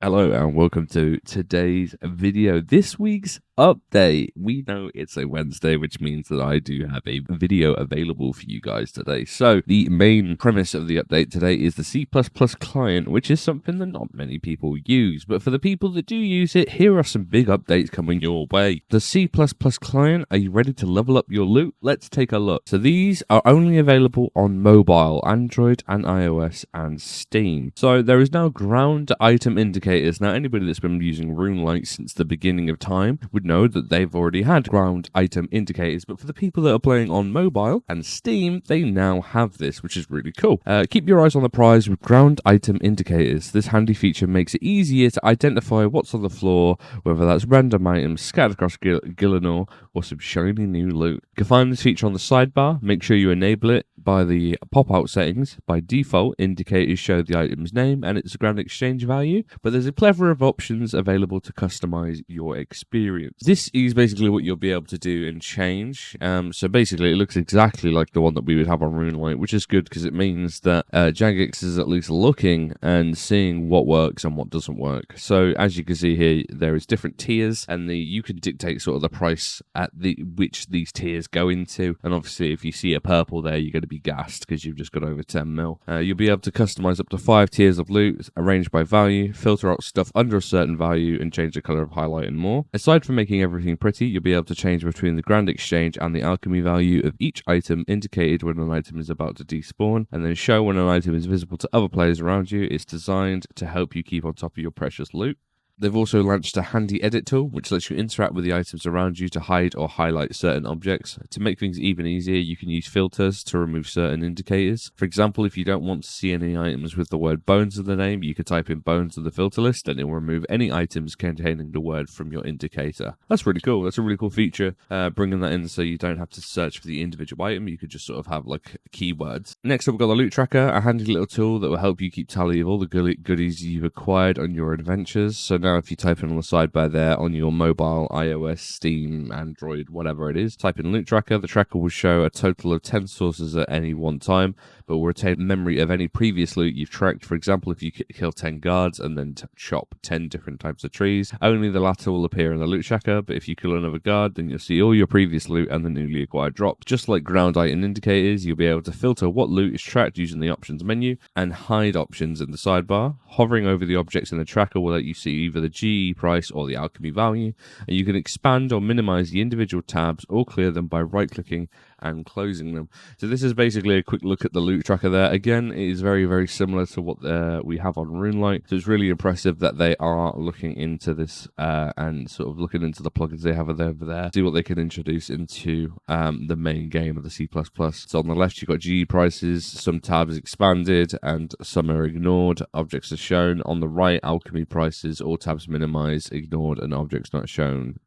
Hello and welcome to today's video. This week's update. We know it's a Wednesday, which means that I do have a video available for you guys today. So the main premise of the update today is the C++ client, which is something that not many people use. But for the people that do use it, here are some big updates coming your way. The C++ client, are you ready to level up your loot? Let's take a look. So these are only available on mobile, Android and iOS and Steam. So there is now ground item indicators. Now, anybody that's been using RuneLite since the beginning of time would know that they've already had ground item indicators, but for the people that are playing on mobile and Steam, they now have this, which is really cool. Keep your eyes on the prize with ground item indicators. This handy feature makes it easier to identify what's on the floor, whether that's random items scattered across Gillinor or some shiny new loot. You can find this feature on the sidebar. Make sure you enable it by the pop-out settings. By default, indicators show the item's name and its ground exchange value, but there's a plethora of options available to customize your experience. This is basically what you'll be able to do and change. So basically, it looks exactly like the one that we would have on RuneLite, which is good because it means that Jagex is at least looking and seeing what works and what doesn't work. So as you can see here, there is different tiers, and you can dictate sort of the price at which these tiers go into. And obviously, if you see a purple there, you're going to be gassed because you've just got over 10 mil. You'll be able to customize up to 5 tiers of loot, arranged by value, filter out stuff under a certain value, and change the color of highlight and more. Aside from making everything pretty, you'll be able to change between the grand exchange and the alchemy value of each item indicated when an item is about to despawn, and then show when an item is visible to other players around you. It's designed to help you keep on top of your precious loot. They've also launched a handy edit tool, which lets you interact with the items around you to hide or highlight certain objects. To make things even easier, you can use filters to remove certain indicators. For example, if you don't want to see any items with the word bones in the name, you could type in bones in the filter list and it will remove any items containing the word from your indicator. That's really cool. That's a really cool feature, bringing that in so you don't have to search for the individual item. You could just sort of have like keywords. Next up, we've got the loot tracker, a handy little tool that will help you keep tally of all the goodies you've acquired on your adventures. So now if you type in on the sidebar there on your mobile, iOS, Steam, Android, whatever it is, type in loot tracker. The tracker will show a total of 10 sources at any one time, but will retain memory of any previous loot you've tracked. For example, if you kill 10 guards and then chop 10 different types of trees, only the latter will appear in the loot tracker, but if you kill another guard, then you'll see all your previous loot and the newly acquired drop. Just like ground item indicators, you'll be able to filter what loot is tracked using the options menu and hide options in the sidebar. Hovering over the objects in the tracker will let you see either the GE price or the alchemy value, and you can expand or minimize the individual tabs or clear them by right-clicking and closing them. So this is basically a quick look at the loot tracker there. Again, it is very, very similar to what we have on RuneLite, so it's really impressive that they are looking into this and sort of looking into the plugins they have over there, see what they can introduce into the main game of the C++. So on the left, you've got GE prices, some tabs expanded and some are ignored, objects are shown. On the right, alchemy prices, all tabs minimized, ignored, and objects not shown.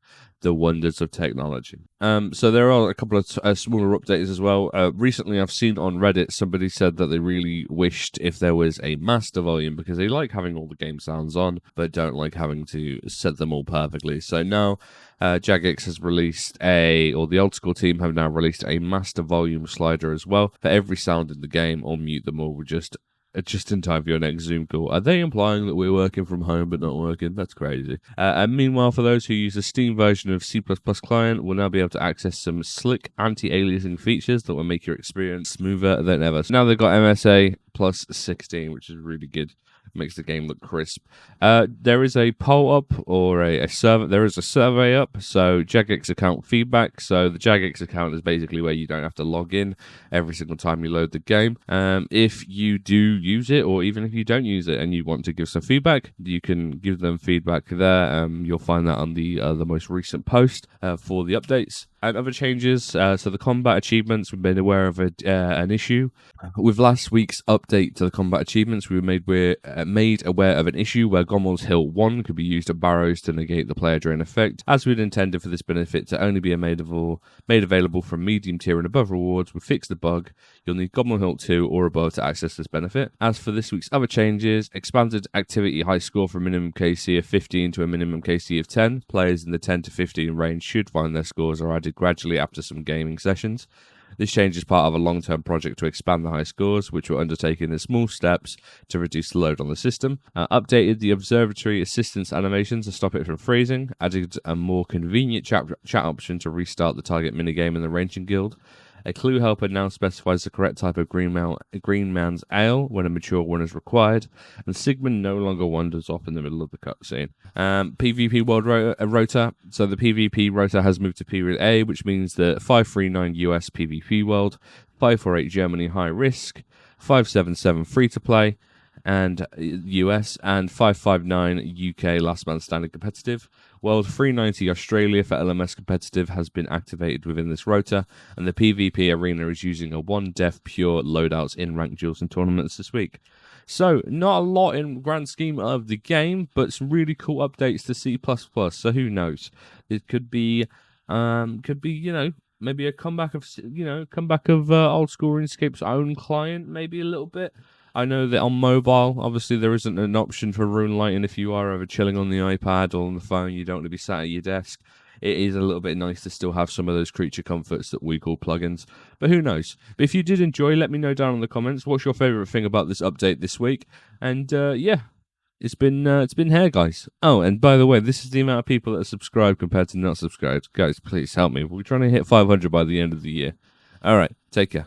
The wonders of technology. So there are a couple of smaller updates as well. Recently, I've seen on Reddit somebody said that they really wished if there was a master volume because they like having all the game sounds on, but don't like having to set them all perfectly. So now Jagex has released or the Oldschool team have now released a master volume slider as well for every sound in the game, or mute them all with just in time for your next Zoom call. Are they implying that we're working from home but not working? That's crazy. And meanwhile, for those who use the Steam version of C++ client, will now be able to access some slick anti-aliasing features that will make your experience smoother than ever. So now they've got MSA plus 16, which is really good. Makes the game look crisp. There is a poll up or a survey. There is a survey up. So Jagex account feedback. So the Jagex account is basically where you don't have to log in every single time you load the game. If you do use it, or even if you don't use it and you want to give some feedback, you can give them feedback there. You'll find that on the most recent post for the updates. And other changes, so the combat achievements, we've been aware of an issue. With last week's update to the combat achievements, we were made aware of an issue where Gommel's Hill 1 could be used at barrows to negate the player drain effect, as we'd intended for this benefit to only be made available from medium tier and above rewards. We fixed the bug. You'll need Gommel Hill 2 or above to access this benefit. As for this week's other changes, expanded activity high score from minimum KC of 15 to a minimum KC of 10. Players in the 10 to 15 range should find their scores are added gradually after some gaming sessions. This change is part of a long-term project to expand the high scores, which were undertaken in small steps to reduce the load on the system. Updated the observatory assistance animation to stop it from freezing. Added a more convenient chat option to restart the target minigame in the Ranging Guild. A clue helper now specifies the correct type of green man's ale when a mature one is required, and Sigmund no longer wanders off in the middle of the cutscene. PvP World Rota. So the PvP Rota has moved to Period A, which means that 539 US PvP World, 548 Germany High Risk, 577 Free to Play, and US, and 559 UK Last Man Standing Competitive. World 390 Australia for LMS Competitive has been activated within this rota, and the PvP Arena is using a 1-def pure loadouts in ranked duels and tournaments this week. So, not a lot in grand scheme of the game, but some really cool updates to C++, so who knows? It could be, maybe a comeback of, Old School RuneScape's own client, maybe a little bit. I know that on mobile, obviously, there isn't an option for rune lighting if you are ever chilling on the iPad or on the phone. You don't want to be sat at your desk. It is a little bit nice to still have some of those creature comforts that we call plugins. But who knows? But if you did enjoy, let me know down in the comments. What's your favourite thing about this update this week? And it's been here, guys. Oh, and by the way, this is the amount of people that are subscribed compared to not subscribed. Guys, please help me. We're trying to hit 500 by the end of the year. All right, take care.